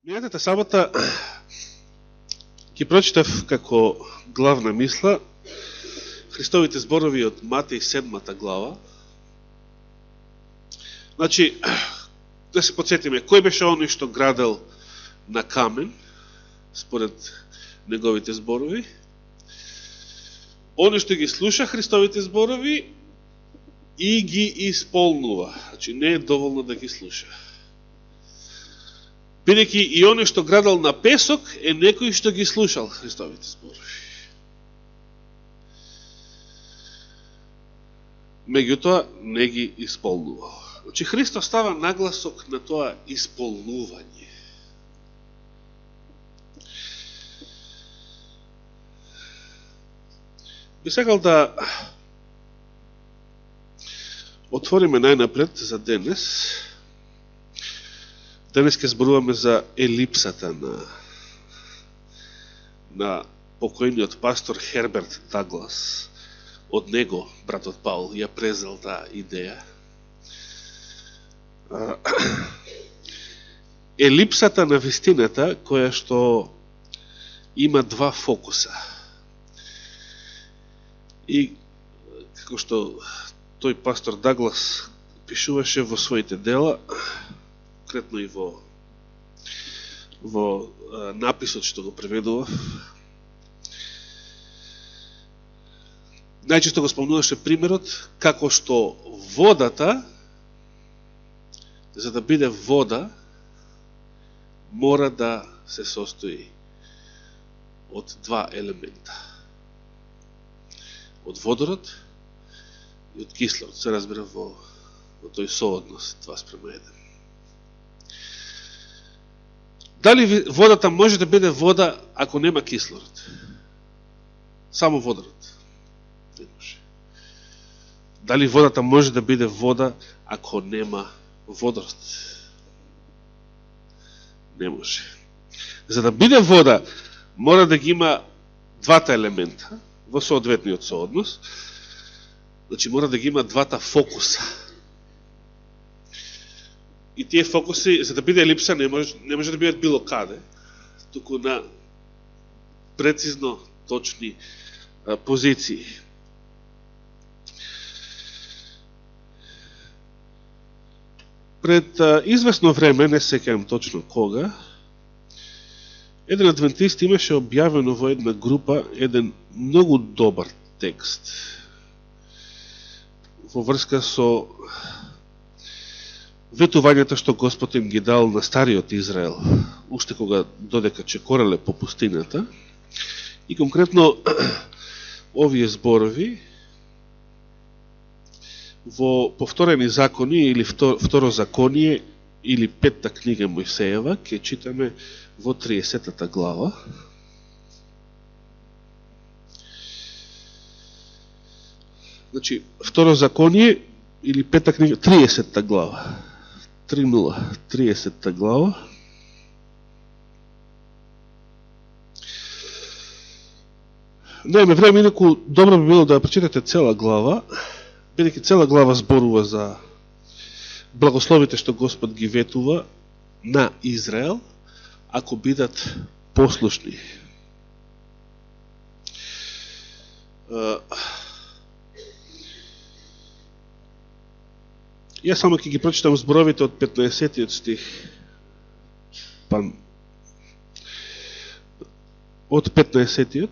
Минатата сабота ќе прочитав како главна мисла Христовите зборови од Матеј 7 глава. Значи, да се подсетиме, кој беше оној што градел на камен, според неговите зборови? Оној што ги слуша Христовите зборови и ги исполнува. Значи, не е доволно да ги слуша. Бидејќи и оној што градел на песок е некој што ги слушал Христовите зборови. Меѓутоа, не ги исполнувал. Значи, Христос става нагласок на тоа исполнување. Би сакал да отвориме најнапред за денес. Денес ќе зборуваме за елипсата на покојниот пастор Херберт Даглас. Од него, братот Паул, ја презел таа идеја. Елипсата на вистината, која што има два фокуса. И, како што тој пастор Даглас пишуваше во своите дела, конкретно и во написот што го преведував, најчесто го спомнуваше примерот како што водата, за да биде вода, мора да се состои од два елемента. Од водород и од кислород. Се разбира во тој сооднос 2:1. Дали водата може да биде вода ако нема кислород? Само водород. Не може. Дали водата може да биде вода ако нема водород? Не може. За да биде вода, мора да ги има двата елемента во соодветниот сооднос. Значи, мора да ги има двата фокуса. И тие фокуси, за да биде елипса, не може да бидат било каде, туку на прецизно точни позиции. Пред известно време, не сеќавам точно кога, еден адвентист имаше објавено во една група еден многу добар текст во врска со ветувањата што Господ им ги дал на стариот Израел, уште кога додека чекореле по пустината, и конкретно овие зборови во повторени закони или второзаконие или петта книга Мојсеева ќе читаме во 30 глава. Значи, второзаконие или петта книга, 30 глава. 30 глава. Најме време, инаку добро би било да прочитате цела глава, бидејќи цела глава зборува за благословите што Господ ги ветува на Израел, ако бидат послушни. Јас само ќе ги прочитам зборовите од 15-тиот стих. Од 15-тиот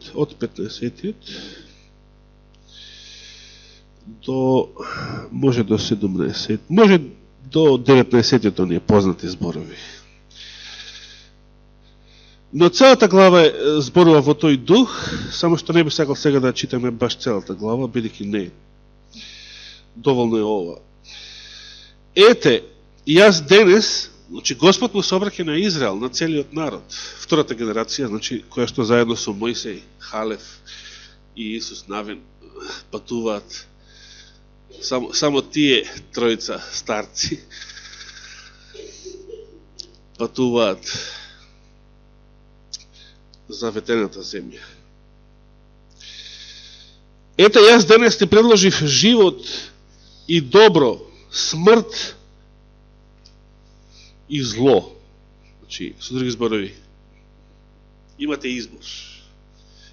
до може до 17, може до 19-тиот оние познати зборови. Но целата глава зборува во тој дух, само што не би сакал сега да читаме баш целата глава, бидејќи не доволно е ова. Ете, јас денес, значи Господ му се обраќа на Израел, на целиот народ, втората генерација, значи која што заедно со Мојсей, Халев и Исус Навин патуваат. Само тие тројца старци патуваат за ветената земја. Ете, јас денес ти предложив живот и добро, смрт и зло. Значи, со други зборови, имате избор.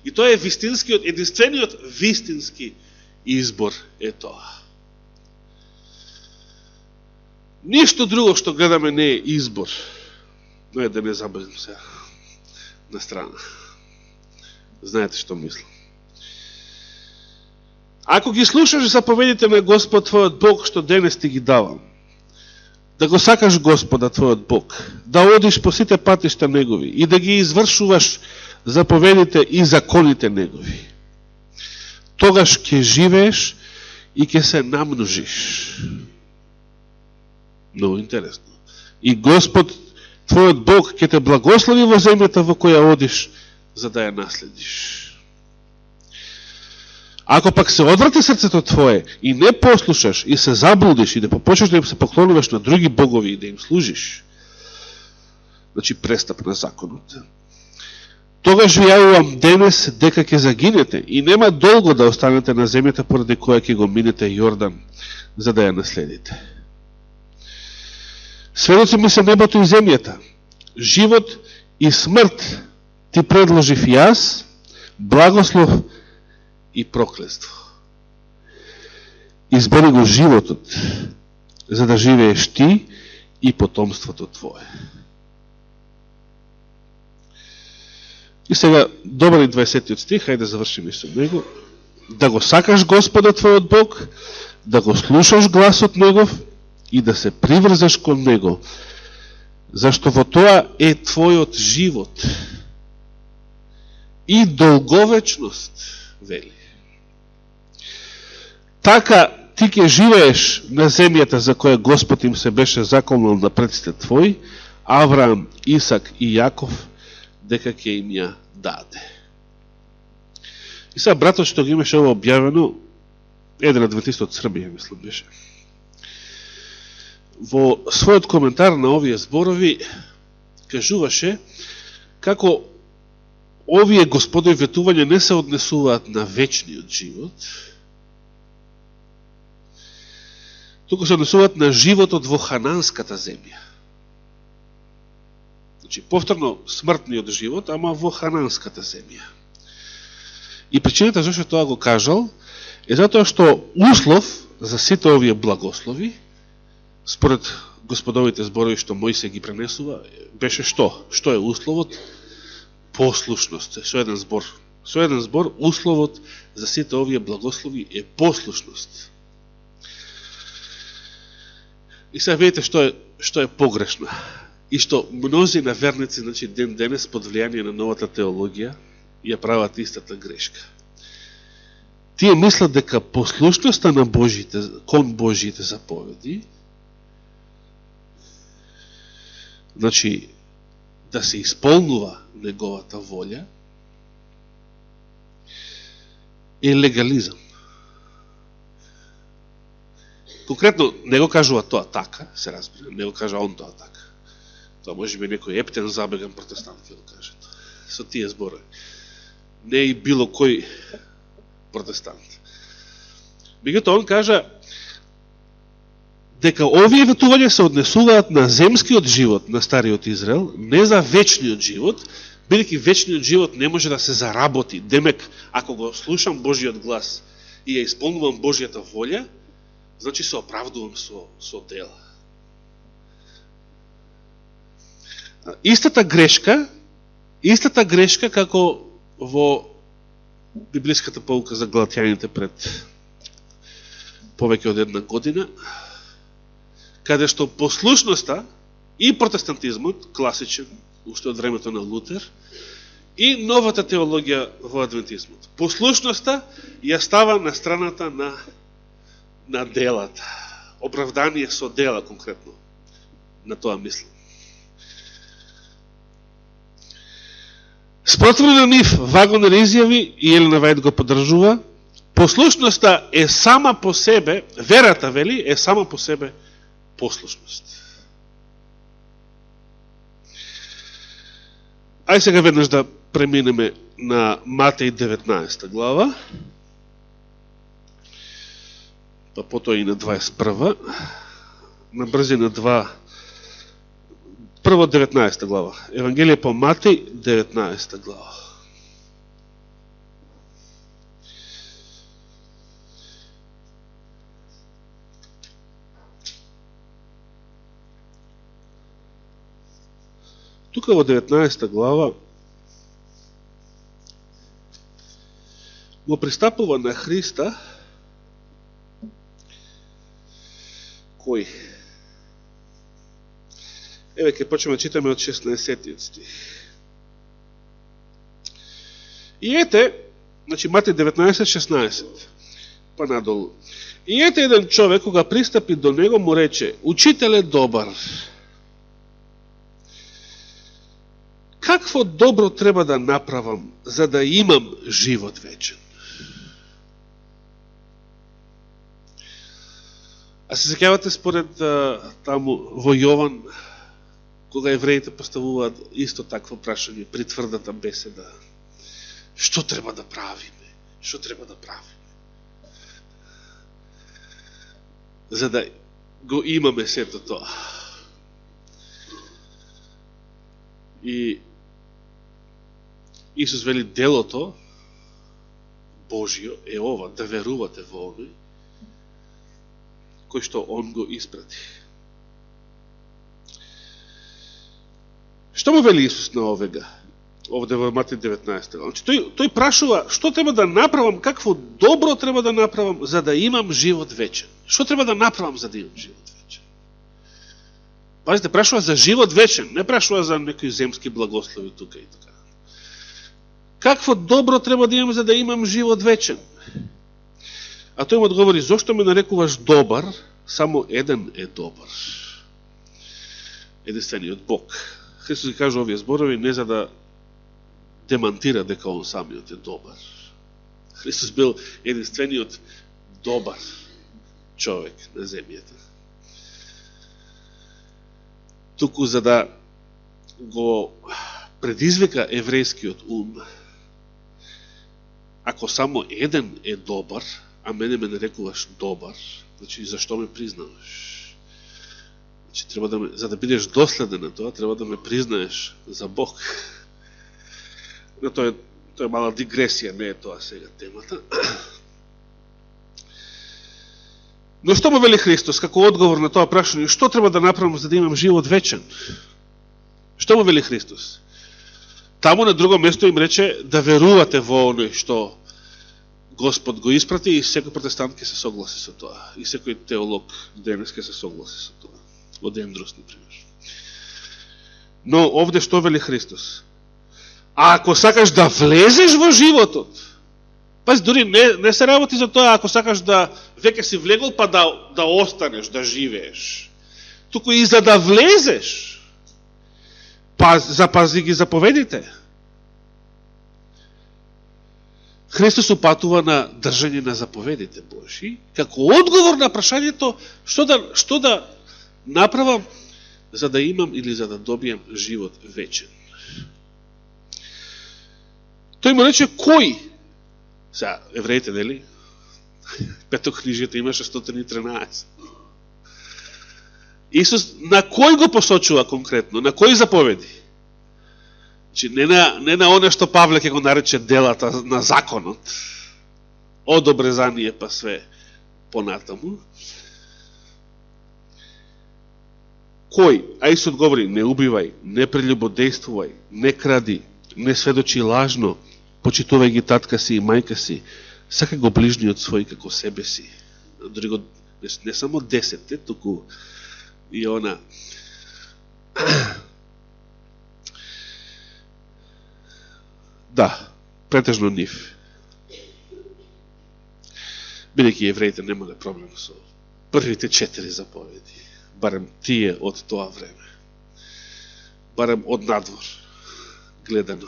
И тоа е вистинскиот, единствениот вистински избор е тоа. Ништо друго што гледаме не е избор. Но е да не забавим се на страна. Знаете што мислам. Ако ги слушаш заповедите на Господ твојот Бог, што денес ти ги давам, да го сакаш Господа твојот Бог, да одиш по сите патишта Негови и да ги извршуваш заповедите и законите Негови, тогаш ќе живееш и ќе се намножиш. Много интересно. И Господ твојот Бог ќе те благослови во земјата во која одиш, за да ја наследиш. Ако пак се одврати срцето твое и не послушаш и се заблудиш и да почнеш да им се поклонуваш на други богови и да им служиш, значи престап на законот, тогаш ви јавувам денес дека ќе загинете и нема долго да останете на земјата поради која ќе го минете Јордан, за да ја наследите. Сведоци ми се небото и земјата, живот и смрт ти предложив јас, благослов и проклетство. Избери го животот, за да живееш ти и потомството твое. И сега, добар и 20 стих, хајде да завршиме со него. Да го сакаш Господа твојот Бог, да го слушаш гласот Негов и да се приврзаш кон Него, зашто во тоа е твојот живот и долговечност, вели. Така ти ќе живееш на земјата за која Господ им се беше заколнал на предците твои, Авраам, Исак и Јаков, дека ќе им ја даде. И сега братот што ги имаше ово објавено, еден адвентист од Србија, мислам беше, во својот коментар на овие зборови кажуваше како овие господови ветувања не се однесуваат на вечниот живот, туку се однесуваат на животот во хананската земја. Значи, повторно смртниот живот, ама во хананската земја. И причината зашто тоа го кажал е затоа што услов за сите овие благослови, според господовите зборови што Мојсе ги пренесува, беше што? Што е условот? Послушност. Со еден збор, условот за сите овие благослови е послушност. И сега видите што е погрешно. И што мнози на верници, значи ден денес, под влијание на новата теологија, ја прават истата грешка. Тие мислат дека послушноста на кон Божиите заповеди, значи да се исполнува неговата волја, е легализам. Конкретно, не го кажува тоа така, се разбира, не го кажа он тоа така. Тоа може би некој ептен забеган протестант ќе го каже. Со тие зборови. Не и било кој протестант. Меѓутоа, он кажа дека овие ветувања се однесуваат на земскиот живот на Стариот Израел, не за вечниот живот, бидејќи вечниот живот не може да се заработи. Демек, ако го слушам Божиот глас и ја исполнувам Божијата волја, значи се оправдувам со дела. Истата грешка како во библиската полука за галатјаните пред повеќе од една година, каде што послушноста и протестантизмот, класичен, уште од времето на Лутер, и новата теологија во адвентизмот. Послушноста ја става на страната на делата. Оправдание со дела, конкретно. На тоа мислам. Спротивно на нив, Вагонер изјави, и Елена Вајд го поддржува, послушноста е сама по себе, верата, вели, е сама по себе послушност. Ај сега веднаш да преминеме на Матеј 19 глава, па потоа и на 21. На брзина прво 19 глава. Евангелие по Матеј, 19 глава. Тука во 19 глава го пристапува на Христа кој? Еве ќе почнеме да читаме од 16 стих. И ете, значи Матеј 19:16, па надолу. И ете еден човек кога пристапи до него му рече: Учителе добар, какво добро треба да направам за да имам живот вечен? А се сеќавате според таму во Јован, кога евреите поставуваат исто такво прашање при тврдата беседа. Што треба да правиме? Што треба да правиме? За да го имаме сето тоа. И Исус вели делото Божио е ова, да верувате во оној кој што Он го испрати. Што му вели Исус на овега? Овде во Матеј 19. Значи, тој прашува, што треба да направам, какво добро треба да направам за да имам живот вечен. Што треба да направам за да имам живот вечен? Пазите, прашува за живот вечен, не прашува за некои земски благослови тука и така. Какво добро треба да имам за да имам живот вечен? А тој му одговори, зошто ме нарекуваш добар? Само еден е добар. Единствениот Бог. Христос ги кажа овие зборови не за да демантира дека он самиот е добар. Христос бил единствениот добар човек на земјата. Туку за да го предизвика еврејскиот ум, ако само еден е добар, а мене ме нарекуваш добар, значи зашто ме признаваш? Значи, треба да ме, за да бидеш доследен на тоа, треба да ме признаеш за Бог. Но тоа е мала дигресија, не е тоа сега темата. Но што му вели Христос, како одговор на тоа прашање, што треба да направам за да имам живот вечен? Што му вели Христос? Таму на друго место им рече да верувате во оној што Господ го испрати и секој протестант ќе се согласи со тоа. И секој теолог денес ќе се согласи со тоа. Од Ендрус, например. Но овде што вели Христос? А ако сакаш да влезеш во животот, пази, дури не се работи за тоа, ако сакаш да веќе си влегол, па да останеш, да живееш. Туку и за да влезеш, запази ги заповедите. Христос упатува на држање на заповедите Божи, како одговор на прашањето што да направам за да имам или за да добијам живот вечен. Тој му рече кој? Сега, евреите, нели? Петокнижието имаше 113. Исус на кој го посочува конкретно? На кој заповеди? Значи, не на оне што Павле ќе го нарече делата на законот, од обрезание па све понатаму. Кој? А Исус одговори, не убивај, не прелюбодејствувај, не кради, не сведочи лажно, почитувај ги татка си и мајка си, сакај го ближниот свој како себе си. Дори го, не само 10, туку и она. Да, претежно нив. Бидејќи евреите немале проблем со првите 4 заповеди. Барем тие од тоа време. Барем од надвор гледано.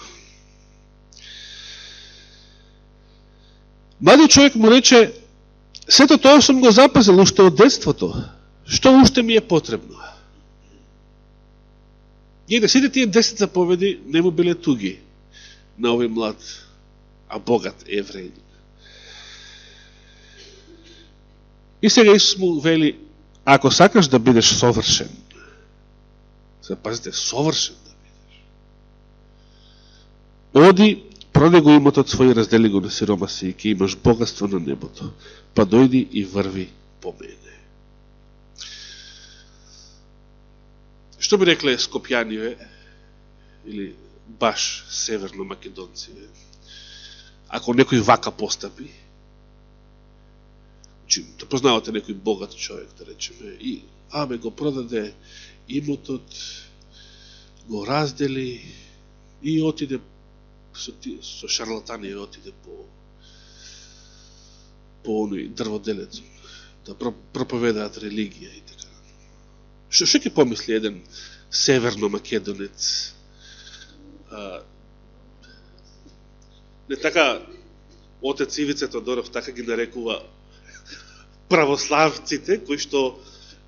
Младиот човек му рече, сето тоа сум го запазил уште од детството. Што уште ми е потребно? Негде сите тие 10 заповеди не му биле туги на овој млад, а богат евреин. И сега Исус му вели, ако сакаш да бидеш совршен, Се пазите, совршен да бидеш. Оди, продај го имотот свој, раздели го на сиромаси и ќе имаш богатство на небото. Па дојди и врви по мене. Што би рекле скопјаниве, или баш северно македонциве, ако некој вака постапи, да познавате некој богат човек, да речеме, и го продаде имотот, го раздели и отиде со шарлатани, отиде по оној дрводелец да проповедаат религија и така. Што ќе помисли еден северно македонец? Не така отец Ивица Тодоров така ги нарекува православците, кои што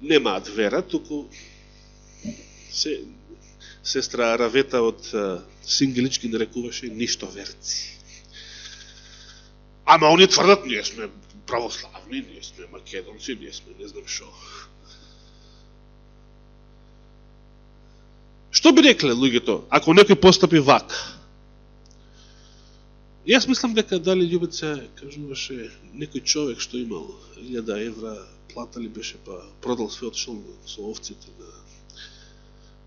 немаат вера, туку сестра Равета од Сингелич ги нарекуваше ништо верци. Ама они тврдат, ние сме православни, ние сме македонци, ние сме не знам шо. Што би рекле луѓето, ако некој постапи вака? Јас мислам дека дали Љубица кажуваше некој човек што имал 1000 евра, плата ли беше, па продал све, отшел со овците.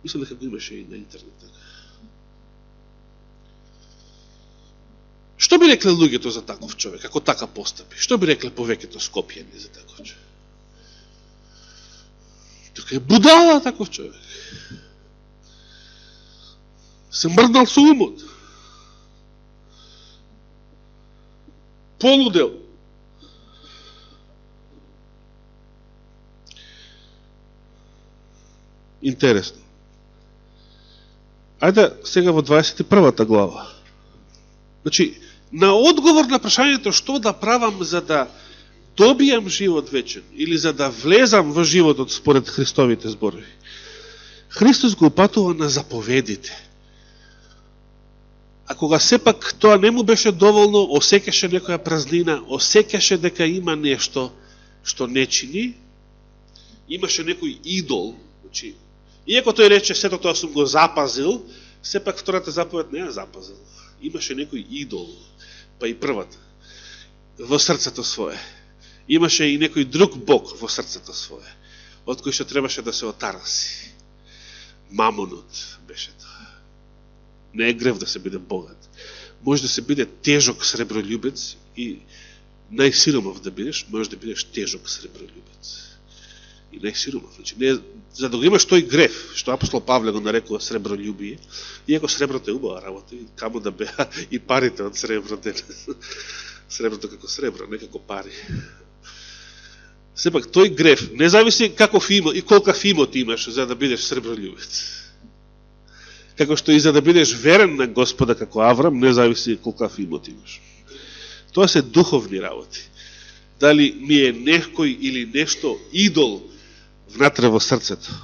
Мислам дека го имаше и на интернет. Што би рекле луѓето за таков човек, ако така постапи? Што би рекле повеќето скопјани за таков човек? Дека е будала таков човек. Се мрднал со умот. Полудел. Интересно. Ајде сега во 21-та глава. Значи, на одговор на прашањето што да правам за да добијам живот вечен или за да влезам во животот според Христовите зборови, Христос го упатува на заповедите. А кога сепак тоа не му беше доволно, осеќаше некоја празнина, осеќаше дека има нешто што не чини, имаше некој идол. Значи, иако тој рече сето тоа сум го запазил, сепак втората заповед не ја запазил. Имаше некој идол, па и првата, во срцето свое. Имаше и некој друг бог во срцето свое, од кој што требаше да се отараси. Мамонот беше тоа. Не е грев да се биде богат. Може да се биде тежок сребролюбец и најсиромав да бидеш, може да бидеш тежок сребролюбец. И најсиромав. Значи, не, за да го имаш тој грев, што апостол Павле го нарекува сребролюбие, иако среброто е убава работа, и камо да беа и парите од сребро. Среброто како сребро, не како пари. Сепак, тој грев, не зависи каков има и колкав имот имаш за да бидеш сребролюбец. Како што и за да бидеш верен на Господа како Аврам, не зависи колкав имот имаш. Тоа се духовни работи. Дали ми е некој или нешто идол внатре во срцето.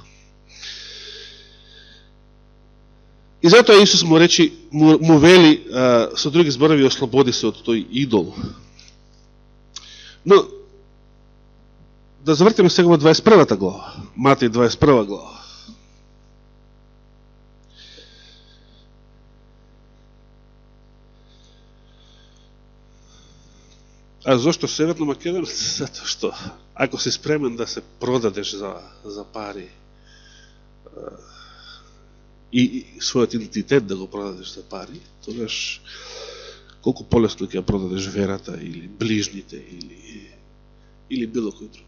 И затоа Исус му речи, му вели, со други зборови, ослободи се од тој идол. Но, да завртиме сега во 21 глава. Матеј 21 глава. А зошто Северно Македонија? Затоа што, ако си спремен да се продадеш за пари и својот идентитет да го продадеш за пари, тогаш колку полесно ќе ја продадеш верата или ближните или било кој друг.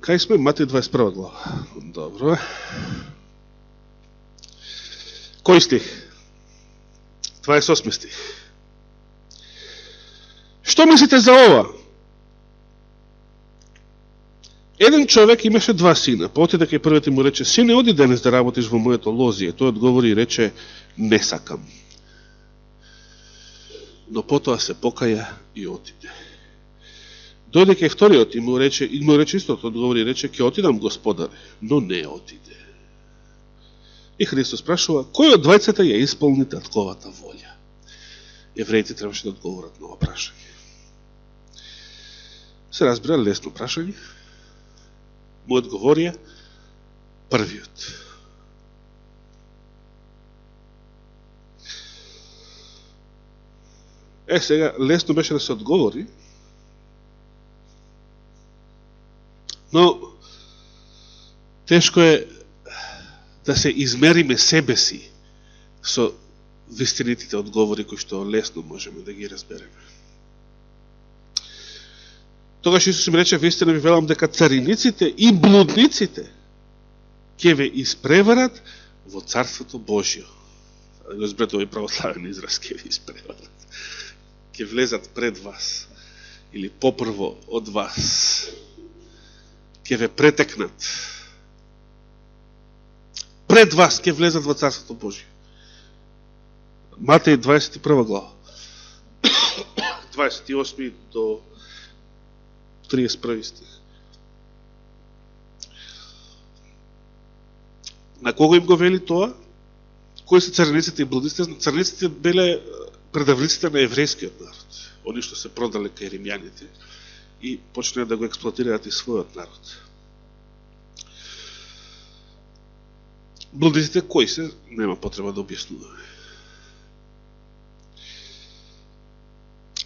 Кај сме? Матеј 21 глава. Добро. Кој стих? 28 стих. Што мислите за ова? Еден човек имаше 2 сина. Па отиде кај првиот и му рече: сине, оди денес да работиш во моето лозие. Тој одговори и рече: не сакам. Но потоа се покаја и отиде. Дојде кај вториот и му рече истото, одговори и рече: ќе отидам, Господаре, но не отиде. И Христос спрашува: кој од двајцата ја исполни татковата волја? Евреите требаше да одговорат на ова прашање. Се разбира, лесно прашање. Му одговорија првиот. Сега, лесно беше да се одговори, но тешко е да се измериме себе си со вистинитите одговори кои што лесно можеме да ги разбереме. Тогаш Исус им рече: вистина ви велам дека цариниците и блудниците ќе ве испреварат во Царството Божјо. Го избрете овој православен израз, ќе ве испреварат. Ќе влезат пред вас, или попрво од вас. Ќе ве претекнат. Пред вас ќе влезат во Царството Божјо. Матеј 21 глава. 28 до 31 стих. На кого им го вели тоа? Кои се цариниците и блудниците? Цариниците беле предавниците на еврејскиот народ. Они што се продале кај римјаните и почнеа да го експлоатираат и својот народ. Блудниците кои се? Нема потреба да објаснуваме.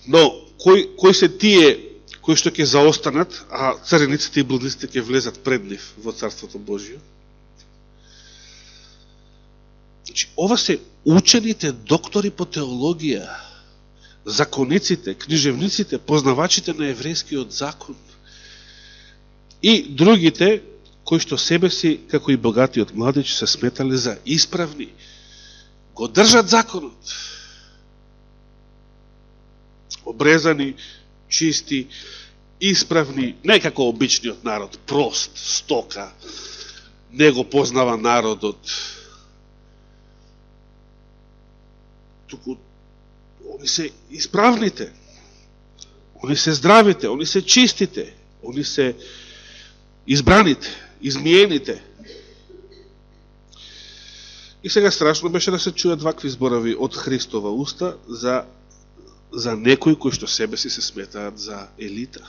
Но, кои се тие кои што ќе заостанат, а цариниците и блудниците ќе влезат пред нив во Царството Божјо? Значи, ова се учените доктори по теологија, закониците, книжевниците, познавачите на еврејскиот закон и другите кои што себе си, како и богатиот младич, се сметале за исправни, го држат законот. Обрезани, чисти, исправни, не како обичниот народ, прост, стока, не го познава народот. Туку, они се исправните, они се здравите, они се чистите, они се избраните, измиените. И сега страшно беше да се чујат вакви зборови од Христова уста за некои кои што себе си се сметаат за елита.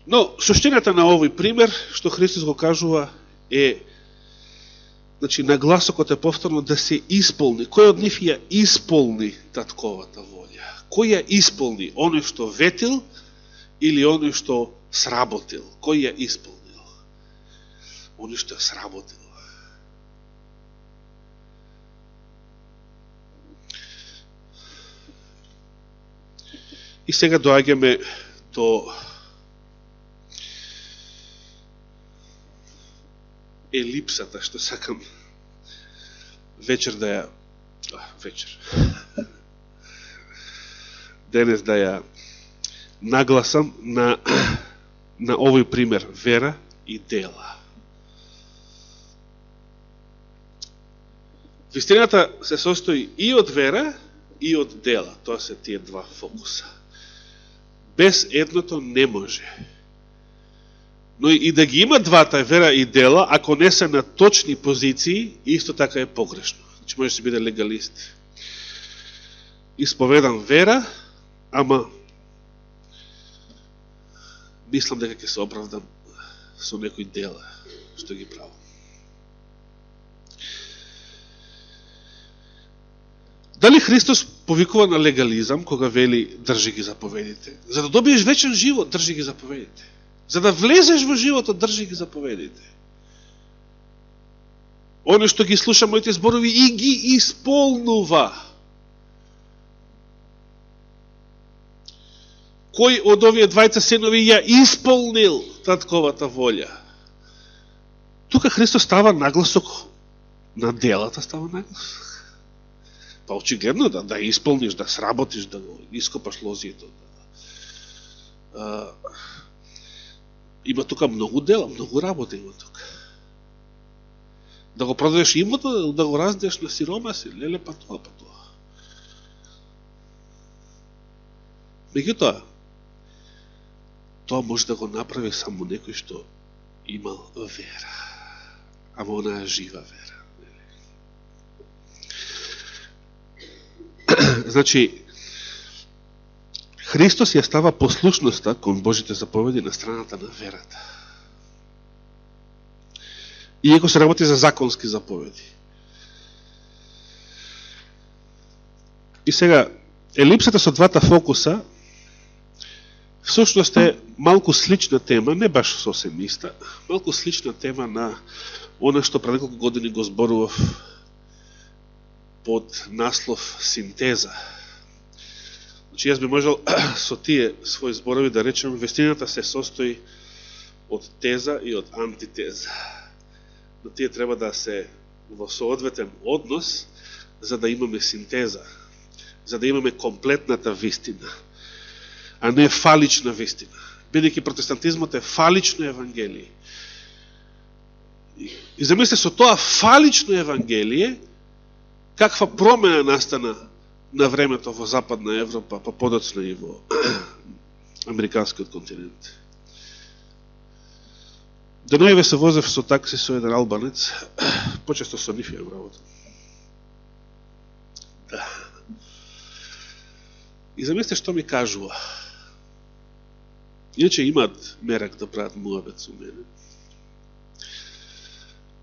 Но, суштината на овој пример, што Христос го кажува, е, значи, нагласокот е повторно да се исполни. Кој од нив ја исполни татковата волја? Кој ја исполни? Оној што ветил или оној што сработил? Кој ја исполнил? Оној што ја сработил. И сега доаѓаме до елипсата, што сакам вечер да ја... Денес да ја нагласам на овој пример вера и дела. Вистината се состои и од вера и од дела. Тоа се тие два фокуса. Без едното не може. Но и да ги има двата, вера и дела, ако не се на точни позиции, исто така е погрешно. Значи може да се биде легалист. Исповедам вера, ама мислам дека ќе се оправдам со некои дела што ги правам. Дали Христос повикува на легализам кога вели држи ги заповедите? За да добиеш вечен живот, држи ги заповедите. За да влезеш во животот, држи ги заповедите. Оно што ги слуша моите зборови и ги исполнува. Кој од овие двајца синови ја исполнил татковата волја? Тука Христос става нагласок на делата, става нагласок. Па очигледно да исполниш, да сработиш, да го ископаш лозието. Има тука многу дела, многу работа има тука. Да го продадеш имото, да го раздеш на сиромаси, леле па тоа. Меѓутоа, тоа може да го направи само некој што имал вера. Ама она жива вера. Значи, Христос ја става послушноста кон Божите заповеди на страната на верата. Иако се работи за законски заповеди. И сега, елипсата со двата фокуса всушност е малку слична тема, не баш сосем иста, малку слична тема на она што пред неколку години го зборував под наслов синтеза. Значи, јас би можел со тие своји зборови да речем, вестината се состои од теза и од антитеза. Но тие треба да се во соодветен однос, за да имаме синтеза, за да имаме комплетната вистина, а не фалична вистина. Бидејќи протестантизмот е фалично евангелие. И замислете, со тоа фалично евангелие, каква промена настана на времето во Западна Европа, па подоцна и во Американскиот континент. Денојеве се возев со такси со еден албанец, почесто со нив јам работа. Да. И замислете што ми кажува. Иначе имаат мерак да прават муабет со мене.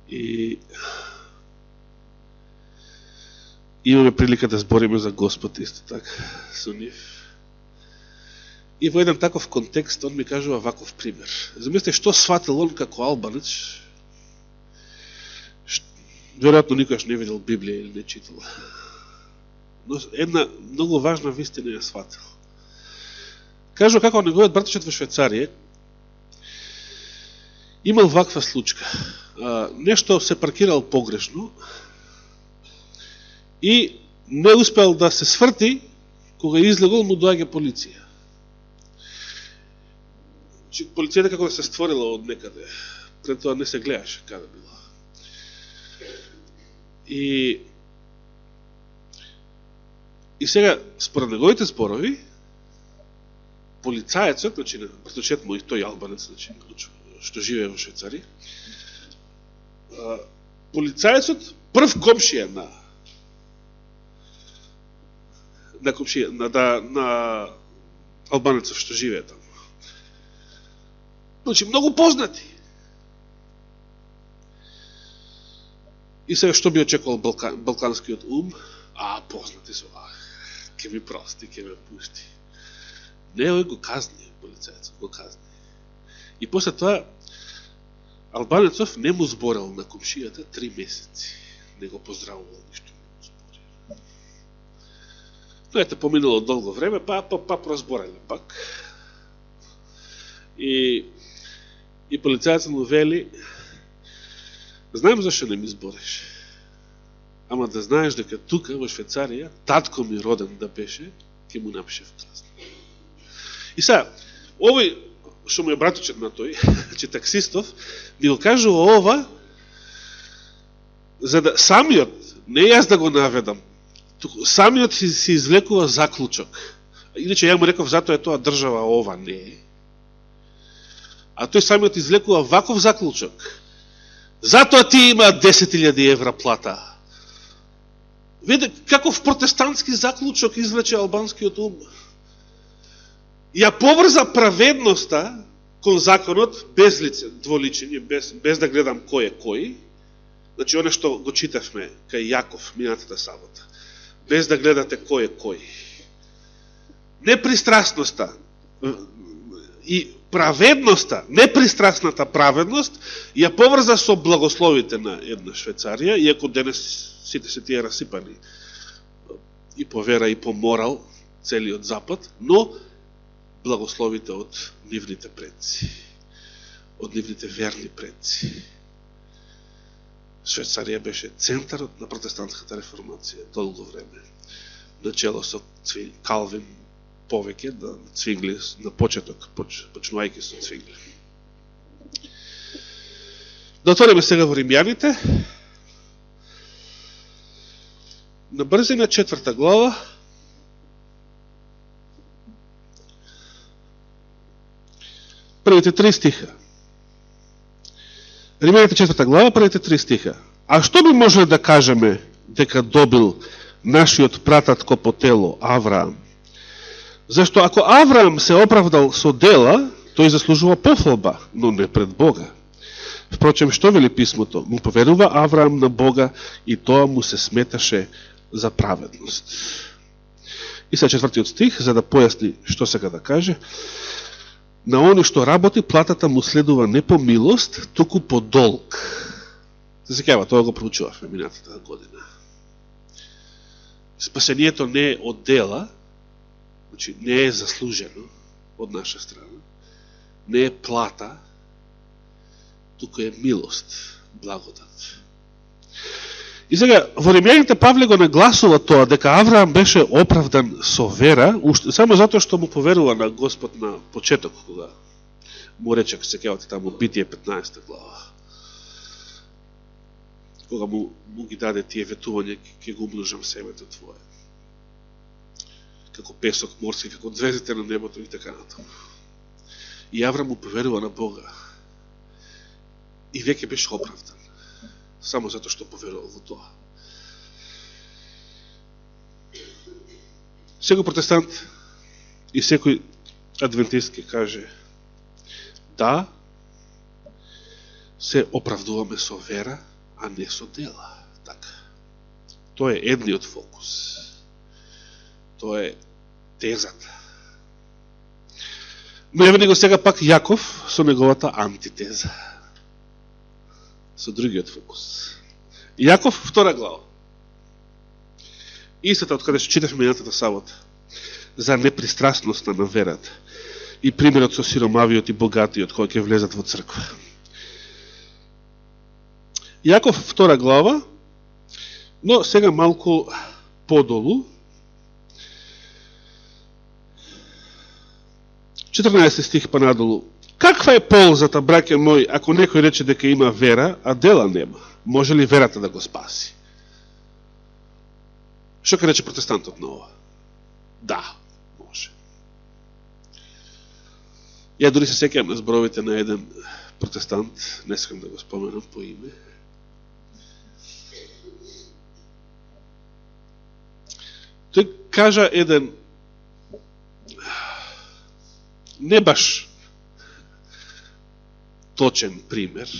И имаме прилика да збориме за Господ исто така со нив. И во еден таков контекст он ми кажува ваков пример. Замислете што сватил он како албанец, веројатно никогаш не видел Библија или не читал. Но една многу важна вистина ја сватил. Кажува како неговиот братичет во Швајцарија имал ваква случка. Нешто се паркирал погрешно и не успел да се сврти, кога излегол му доаѓа полиција. Полицијата како да се створила од некаде, пред тоа не се гледаше каде била. И сега, според неговите зборови, полицаецот, значи, братовчет му и тој албанец, значи, што живее во Швајцарија, полицаецот прв комшија на албанецот што живее таму. Значи, многу познати. И сега што би очекувал балканскиот ум? Познати со ке ми прости, ке ме пушти. Не, ој го казни, полицајецот го казни. И после тоа, албанецов не му зборел на комшијата 3 месеци. Не го поздравувал, ништо не му зборил. Но ете, поминало долго време, па прозборале пак. И полицајецот му вели, знаем зашто не ми збориш. Ама да знаеш дека тука во Швајцарија, татко ми роден да беше, ќе му напишев казна. И сега, овој што му е братучет на тој, че таксистов, ми го кажува ова, за да самиот, не јас да го наведам, самиот си извлекува заклучок. Иначе ја му реков, затоа е тоа држава, ова не е. А тој самиот извлекува ваков заклучок. Затоа ти има 10.000 евра плата. Виде, каков протестантски заклучок извлече албанскиот ум. Ја поврза праведноста кон законот без дволичење, без да гледам кој е кој. Значи, оно што го читавме кај Јаков минатата сабота. Без да гледате кој е кој. Непристрасноста и праведноста, непристрасната праведност, ја поврза со благословите на една Швајцарија, иако денес сите се тие расипани и по вера и по морал целиот Запад, но благословите од нивните предци, од нивните верни предци. Швајцарија беше центарот на протестантската реформација долго време, начело со Калвин повеќе, да Цвингли на почеток, почнувајќи со Цвингли. Да отвориме сега во Римјаните, на брзина 4 глава, првите 3 стиха. Римјаните 4 глава, првите 3 стиха. А што би можеле да кажеме дека добил нашиот прататко по тело Авраам, Зашто ако Авраам се оправдал со дела, тој заслужува пофалба, но не пред Бога. Впрочем, што вели писмото? Му поверува Авраам на Бога и тоа му се сметаше за праведност. И сега 4 стих, за да појасни што сега да каже. На оној што работи, платата му следува не по милост, туку по долг. Се сеќава, тоа го проучувавме минатата година. Спасението не е од дела, значи не е заслужено од наша страна, не е плата, туку е милост, благодат. И сега, во Римјаните Павле го нагласува тоа, дека Авраам беше оправдан со вера, само затоа што му поверува на Господ на почеток, кога му рече, се сеќавате таму, Битие 15 глава. Кога му ги даде тие ветување, ќе го умножам семето твое. Како песок морски, како звездите на небото и така натаму. И Авраам му поверува на Бога. И веќе беше оправдан. Само затоа што поверувал во тоа. Секој протестант и секој адвентист ќе каже да, се оправдуваме со вера, а не со дела. Така. Тоа е едниот фокус. Тоа е тезата. Но еве него сега пак Јаков со неговата антитеза. Со другиот фокус. Јаков, 2 глава. Истата од каде што читавме минатата сабота. За непристрастноста на верата. И примерот со сиромавиот и богатиот кој ќе влезат во црква. Јаков 2 глава, но сега малку подолу. 14 стих па надолу. Каква е ползата, браќа мои, ако некој рече дека има вера, а дела нема? Може ли верата да го спаси? Што ќе рече протестантот на ова? Да, може. Ја дури се сеќавам на зборовите на еден протестант, не сакам да го споменам по име. Тој кажа еден не баш точен пример.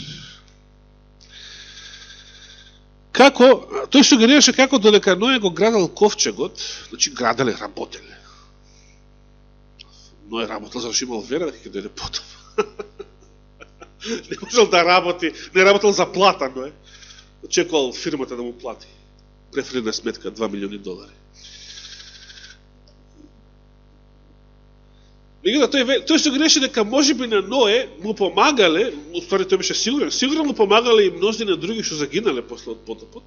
Како, тој сугерираше како додека Ној го градел ковчегот, значи граделе, работеле. Ној работел зашто имал вера, дека ќе дојде потоп. Не можел да работи, не работел за плата, Ној. Очекувал фирмата да му плати. Преферена сметка $2 милиони. Тој сугереше дека можеби на Ное му помагале, уствари тој беше сигурно му помагале и мнозина други што загинале после од потопот.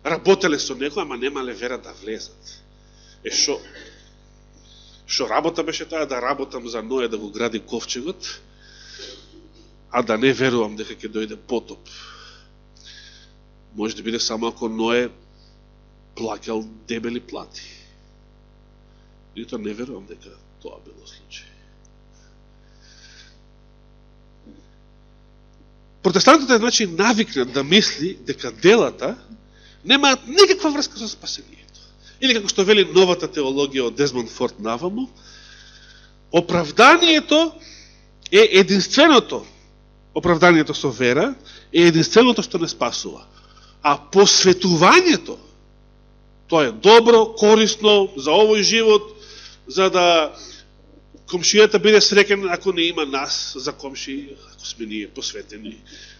Работеле со него, ама немале вера да влезат. Што работа беше таа да работам за Ное да го гради ковчегот, а да не верувам дека ќе дојде потоп. Може да биде само ако Ное плаќал дебели плати. И тоа не верувам дека тоа било случај. Протестантот е значи навикнат да мисли дека делата немаат никаква врска со спасението. Или како што вели новата теологија од Дезмонд Форд наваму, оправданието е единственото, оправданието со вера е единственото што не спасува. А посветувањето, тоа е добро, корисно за овој живот, за да комшијата биде среќен ако не има нас за комши, ако сме ние посветени.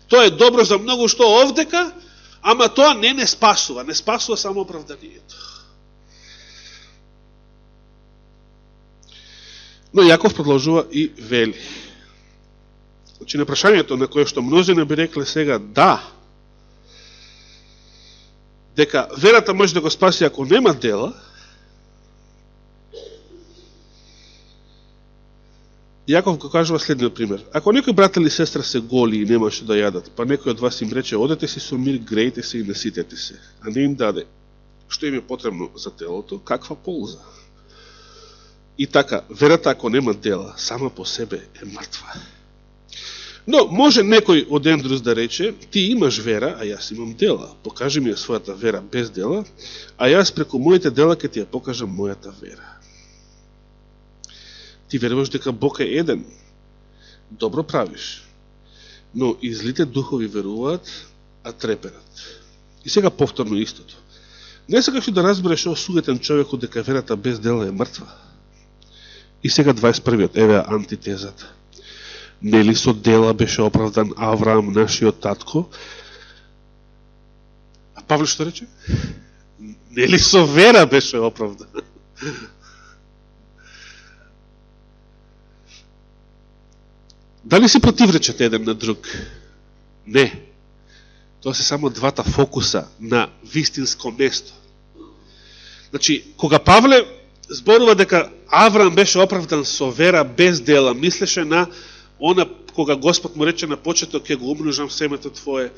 Тоа е добро за многу што овдека, ама тоа не спасува. Не спасува само оправданието. Но Јаков продолжува и вели. Значи, на прашањето на кое што мнозина би рекле сега да, дека верата може да го спаси ако нема дела, Јаков го кажува следниот пример. Ако некој брат или сестра се голи и нема што да јадат, па некој од вас им рече, одете си со мир, грејте се и наситете се, а не им даде што им е потребно за телото, каква полза? И така, верата ако нема дела, сама по себе е мртва. Но може некој од Ендрус да рече, ти имаш вера, а јас имам дела. Покажи ми ја својата вера без дела, а јас преку моите дела ќе ти ја покажам мојата вера. Ти веруваш дека Бог е еден. Добро правиш. Но и злите духови веруваат, а треперат. И сега повторно истото. Не сакаш да разбереш о суетен човекот дека верата без дела е мртва. И сега 21-иот, еве антитезата. Нели со дела беше оправдан Авраам, нашиот татко? А Павле што рече? Нели со вера беше оправдан? Дали се противречат еден на друг? Не. Тоа се само двата фокуса на вистинско место. Значи, кога Павле зборува дека Авраам беше оправдан со вера без дела, мислеше на она кога Господ му рече на почеток ќе го умножам семето твое,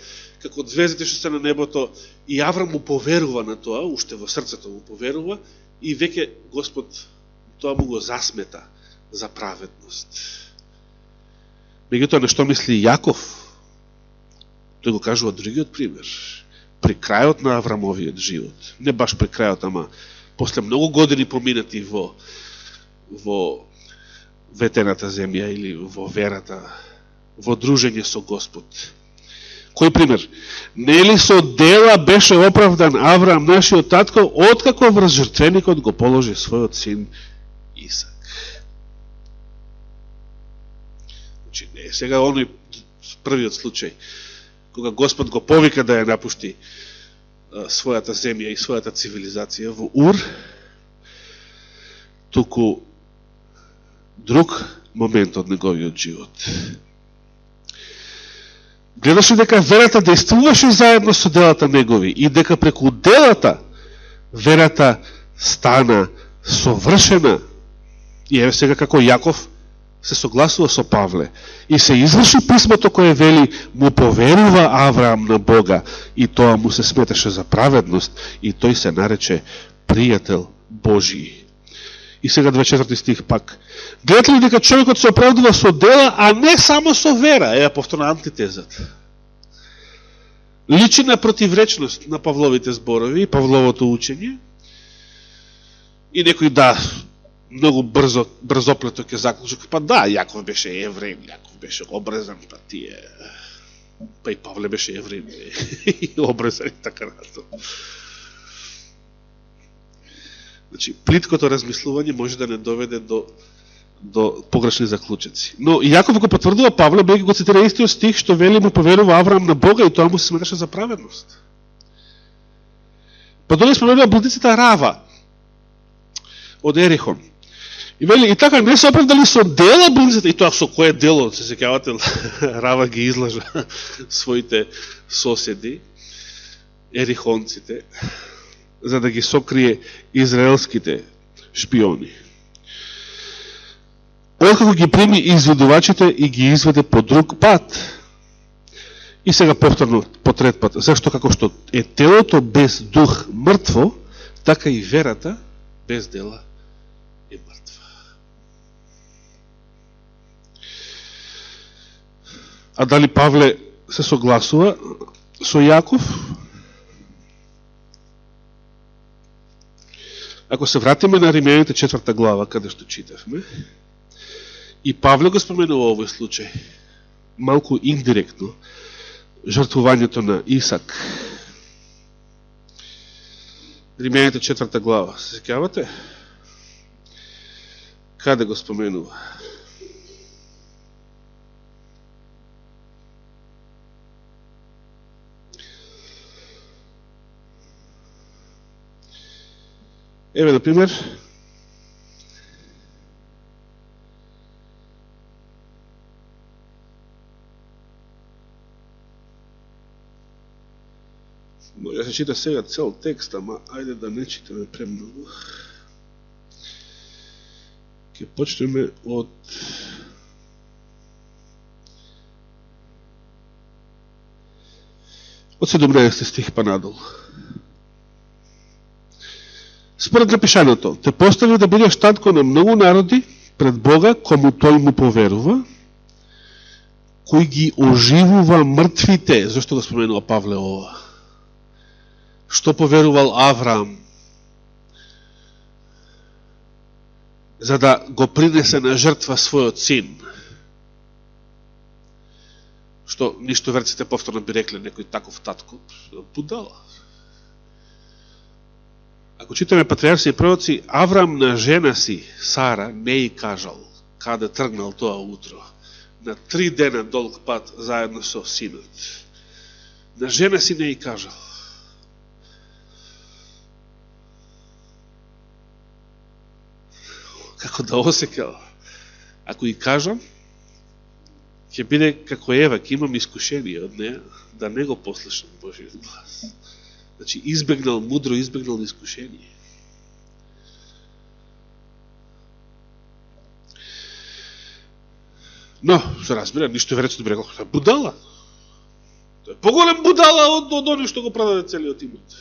како звездите што се на небото, и Авраам му поверува на тоа, уште во срцето му поверува, и веќе Господ тоа му го засмета за праведност. Меѓутоа, нешто мисли Јаков? Тој го кажува другиот пример. При крајот на Аврамовиот живот, не баш при крајот, ама после многу години поминати во ветената земја или во верата, во дружење со Господ. Кој пример? Нели со дела беше оправдан Авраам, нашиот татко, откако врз жртвеникот го положи својот син Исак. Значи, не сега оној првиот случај, кога Господ го повика да ја напушти својата земја и својата цивилизација во Ур, туку друг момент од неговиот живот. Гледаше дека верата действуваше заедно со делата негови и дека преку делата верата стана совршена. И еве сега како Јаков се согласува со Павле и се изврши писмото кое вели му поверува Авраам на Бога и тоа му се сметаше за праведност и тој се нарече пријател Божии. И сега 24 стих пак. Гледате ли дека човекот се оправдува со дела, а не само со вера? Ева повторна антитезата. Личи на противречност на Павловите зборови и Павловото учење. И некој многу брзоплето ќе заклучи, па да, Јаков беше евреин, Јаков беше обрезан, па и Павле беше евреин и обрезан и така натаму. Значи, плиткото размислување може да не доведе до погрешни заклучици. Но Јаков го потврдува Павле, бејќи го цитира истиот стих, што вели му поверува Авраам на Бога и тоа му се сметаше за праведност. Па доле споменува блудницата Рава од Ерихон. И вели, и така не се оправдали со дела блудницата, и тоа со кое дело, се сеќавате, Рава ги излажа своите соседи, ерихонците, за да ги сокрие израелските шпиони. Откако ги прими изведувачите и ги изведе по друг пат. И сега повторно по трет пат. Зашто како што е телото без дух мртво, така и верата без дела е мртва. А дали Павле се согласува со Јаков? Ако се вратиме на Римјаните 4 глава, каде што читавме, и Павле го споменува овој случај, малку индиректно, жртвувањето на Исак. Римјаните 4 глава, се сеќавате? Каде го споменува? Еве, например, може да се чита сега цел текст, ама ајде да не читаме премногу. Ке почнеме од од 17 стих па надолу. Според напишаното, те постави да бидеш татко на многу народи пред Бога, кому тој му поверува, кој ги оживува мртвите. Зошто го споменува Павле ова? Што поверувал Авраам? за да го принесе на жртва својот син. Што ништо верците повторно би рекле некој таков татко, будала. Ако читаме Патриарси и пророци, Аврам на жена си, Сара, не и кажал каде тргнал тоа утро. На 3 дена долг пат заедно со синот. На жена си не и кажал. Како да осекал. Ако и кажам, ќе биде како Ева, ќе имам искушение од неја, да не го послушам Божиот глас. Значи, мудро избегнал искушение. Но, се разбира, ништо верецот би рекол, будала. Тоа е поголем будала од оној што го продаде целиот имот.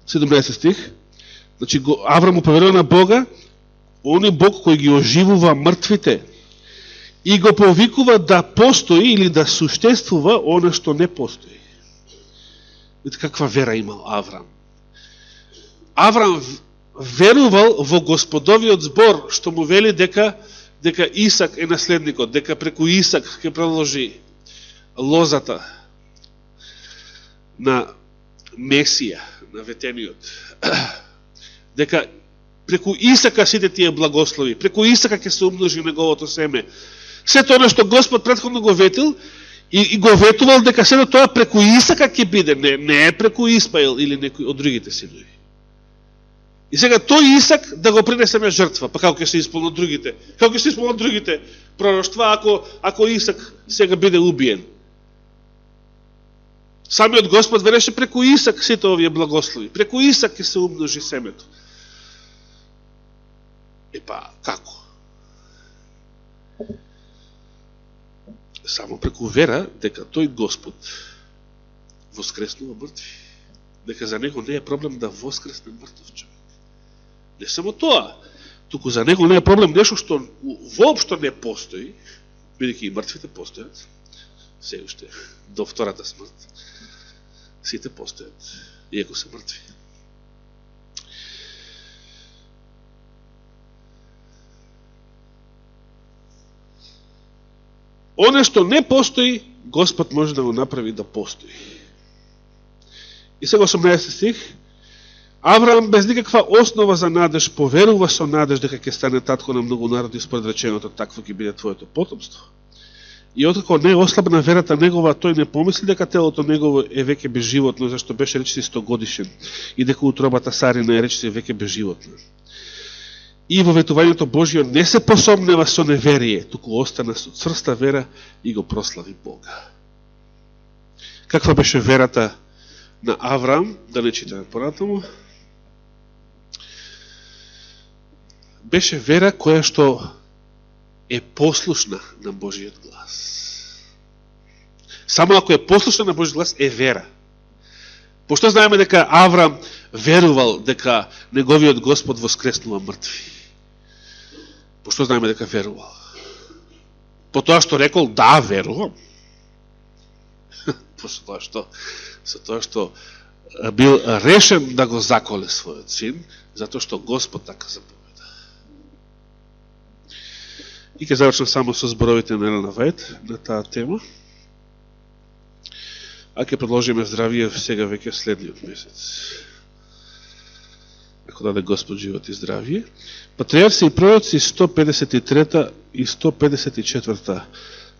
Седумнаесет стих. Значи, Аврам поверува на Бога, оној Бог кој ги оживува мртвите и го повикува да постои или да суштествува оно што не постои. Видите каква вера имал Аврам. Аврам верувал во Господовиот збор, што му вели дека Исак е наследникот, дека преку Исак ќе проложи лозата на Месија, на ветениот. Дека преку Исака сите тие благослови, преку Исака ќе се умножи неговото семе. Сето оно што Господ претходно го ветил и го ветувал дека сето тоа преку Исака ќе биде, не е преку Испаил или некој од другите синови. И сега тој Исак да го принесе на жртва, па како ќе се исполнат другите? Како ќе се исполнат другите пророштва ако Исак сега биде убиен? Самиот Господ вереше преку Исак сите овие благослови. Преку Исак ќе се умножи семето. Епа, како? Само преку вера дека тој Господ воскреснува мртви. Дека за него не е проблем да воскресне мртов човек. Не само тоа, туку за него не е проблем нешто што воопшто не постои, бидејќи и мртвите постојат, се уште до втората смрт. Сите постојат, иако се мртви. Оне што не постои, Господ може да го направи да постои. И сега 18 стих. Авраам без никаква основа за надеж поверува со надеж дека ќе стане татко на многу народи според реченото такво ќе биде твоето потомство. И откако не ослабна верата негова, тој не помисли дека телото негово е веќе безживотно, зашто беше речиси 100 годишен, и дека утробата Сарина е речиси веќе безживотно. И во ветувањето Божио не се посомнева со неверие, туку остана со цврста вера и го прослави Бога. Каква беше верата на Авраам, да не читаме понатаму? Беше вера која што е послушна на Божиот глас. Само ако е послушна на Божиот глас, е вера. Пошто знаеме дека Авраам верувал дека неговиот Господ воскреснува мртви? Пошто знаеме дека верувал? По тоа што рекол, да, верувам. Со тоа што бил решен да го заколе својот син, затоа што Господ така заповеда. И ќе завршам само со зборовите на Елена Вајд на таа тема. А ќе продолжиме здравие сега веќе следниот месец. Ако даде Господ живот и здравие. Патриарси и пророци 153 и 154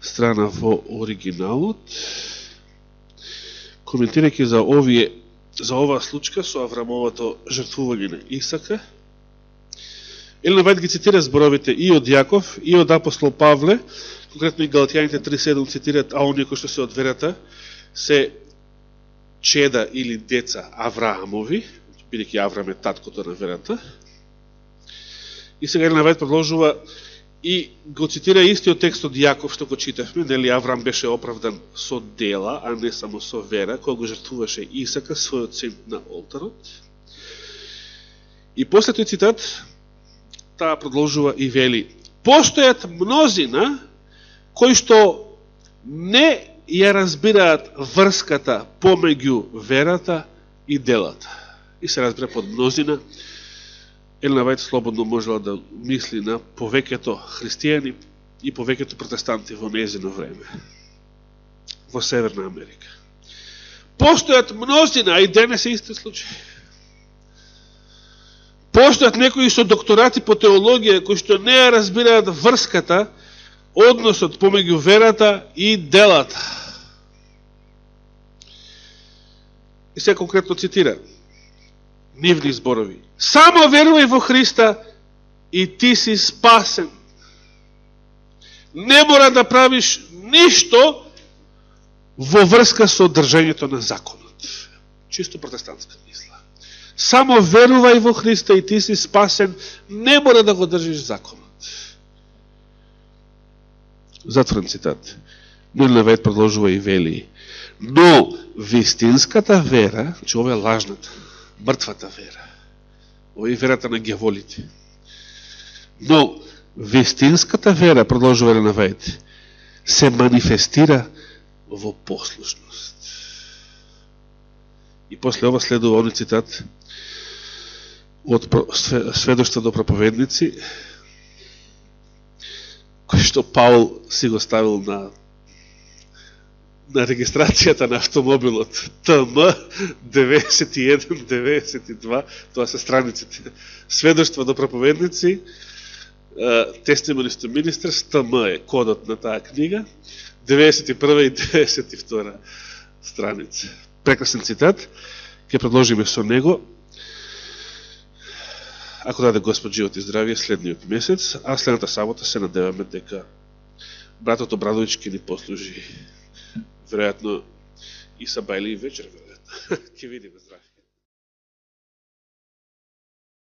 страна во оригиналот. Коментирајќи за оваа случка со Аврамовото жртвување на Исака, Елена Вајд ги цитира зборовите и од Јаков, и од апостол Павле, конкретно и Галатјаните 3.7 цитират, а оние кои што се од верата се чеда или деца Авраамови, бидејќи Авраам е таткото на верата. И сега Елена Вајд продолжува и го цитира истиот текст од Јаков што го читавме, нели Авраам беше оправдан со дела, а не само со вера, кој го жртвуваше Исака, својот син на олтарот. И после тој цитат, таа продолжува и вели: постојат мнозина кои што не ја разбираат врската помеѓу верата и делата. И се разбира под мнозина, Елена Вајд слободно можела да мисли на повеќето христијани и повеќето протестанти во нејзино време во Северна Америка. Постојат мнозина, а и денес е исти случај. Постојат некои со докторати по теологија кои што не ја разбираат врската, односот помеѓу верата и делата. И се конкретно цитира нивни зборови. Само верувај во Христа и ти си спасен. Не мора да правиш ништо во врска со држањето на законот. Чисто протестантска мисла. Само верувај во Христа и ти си спасен, не мора да го држиш законот. Затворен цитат. Елена Вајд продолжува и вели. Но вистинската вера, че ова е лажната, мртвата вера, ова е верата на гјаволите. Но вистинската вера, продолжува Елена Вајд, се манифестира во послушност. И после ова следува оној цитат од сведоштва до проповедници, кој што Паул си го ставил на регистрацијата на автомобилот ТМ 91-92, тоа се страниците. Сведоштва до проповедници, Testimonies to Ministers, ТМ е кодот на таа книга, 91 и 92 страница. Прекрасен цитат, ќе продолжиме со него. Ако даде Господ живот и здравие следниот месец, а следната сабота се надеваме дека братот Обрадович ќе ни послужи веројатно и са бајли и вечер, веројатно. Ќе видиме, здраве.